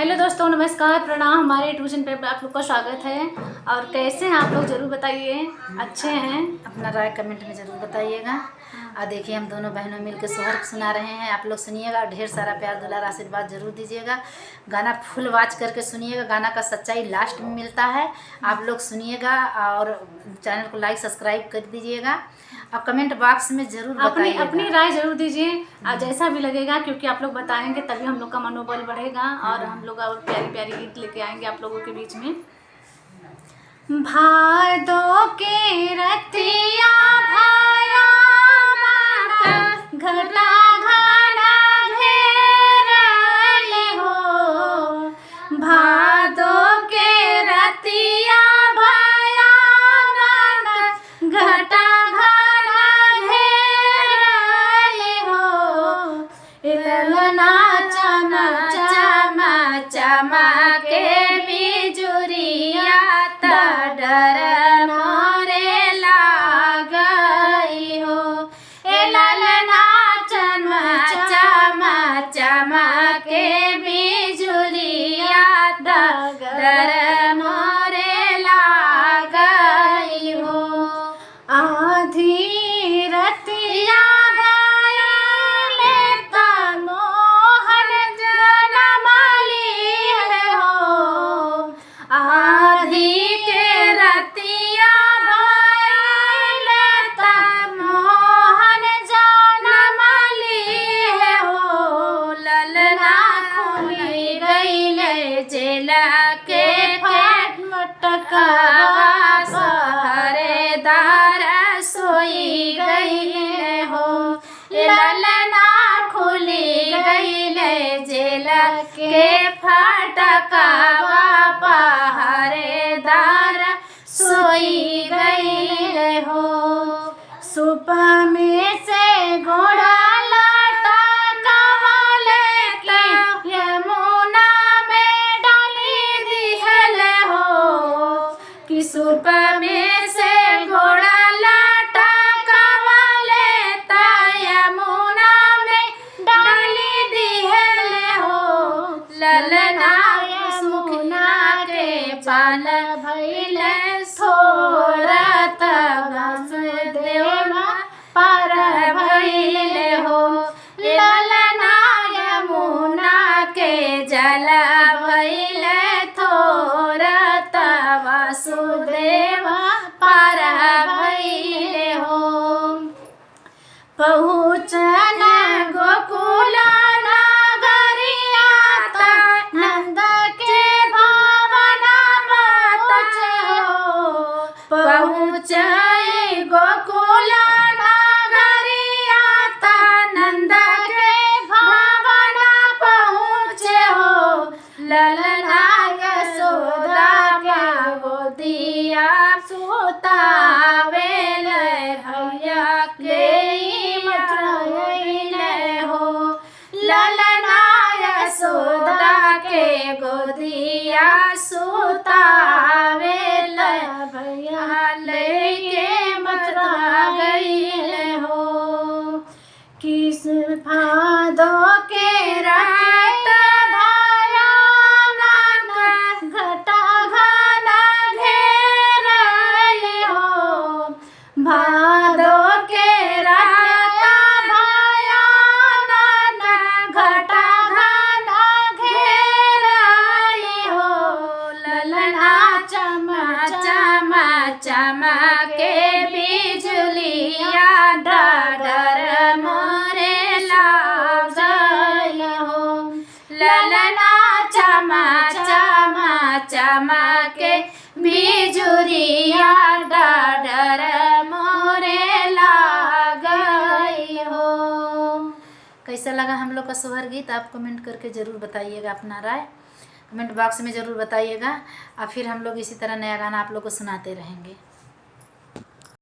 Hello दोस्तों, नमस्कार, प्रणाम। हमारे ट्यूशन पे आप लोग का स्वागत है। और कैसे हैं आप लोग ज़रूर बताइए। अच्छे हैं? अपना राय कमेंट में ज़रूर बताइएगा। और देखिए हम दोनों बहनों मिलकर सोहर सुना रहे हैं, आप लोग सुनिएगा। ढेर सारा प्यार दुलार आशीर्वाद ज़रूर दीजिएगा। गाना फुल वॉच करके सुनिएगा, गाना का सच्चाई लास्ट में मिलता है। आप लोग सुनिएगा और चैनल को लाइक सब्सक्राइब कर दीजिएगा और कमेंट बॉक्स में ज़रूर बताइएगा। अपनी राय ज़रूर दीजिए और जैसा भी लगेगा, क्योंकि आप लोग बताएंगे तभी हम लोग का मनोबल बढ़ेगा और हम लोग और प्यारी प्यारी गीत लेके आएंगे आप लोगों के बीच में। भादों के रतिया भाया घटा घना घेरले हो, भादों के रतिया भाया घटा घना घेरले हो, ललना चमा चमा चमा के बिजुरिया डर मोरे लागई हो। ए ललना चमा चमा चमा के बिजुरिया डर मोरे लागई हो। आधी रतिया जेला के फटका सहरेदार सोई गई हो, ललना खुली गई जेला के फटका पहरेदार सोई गई हो। सुपा में से घोड़ा सुप में से घोड़ा लाटा कवाले यमुना में डाली दिहले हो, ललना यमुना के पाल भइले सोरत वसुदेवा पार भइले हो, ललना यमुना के जल भइले थोरत वसुदेवा पार भइले हो। पहुँचन गोकुल नगरिया नंद के भवन पहुँचे हो, पहुँचे गोकुल नगरिया नंद के भवन पहुँचे हो, ललना यशोदा के गोदिया सुतावेल भैया के मथुरैले हो, ललना यशोदा के गोदिया सुतावेल भैया लेके मथुरा गईले हो। किस भादों के रात भाया घटा घना घेरले हो, भादों के रात भाया घटा घना घेरले हो, ललना चमा चमा चमा के बिजुलिया डर मोरे लागल हो, ललना चमा चमा चमा के बिजुरिया डर मोरे लागई हो। कैसा लगा हम लोग का सोहर गीत? आप कमेंट करके ज़रूर बताइएगा अपना राय, कमेंट बॉक्स में ज़रूर बताइएगा। और फिर हम लोग इसी तरह नया गाना आप लोग को सुनाते रहेंगे।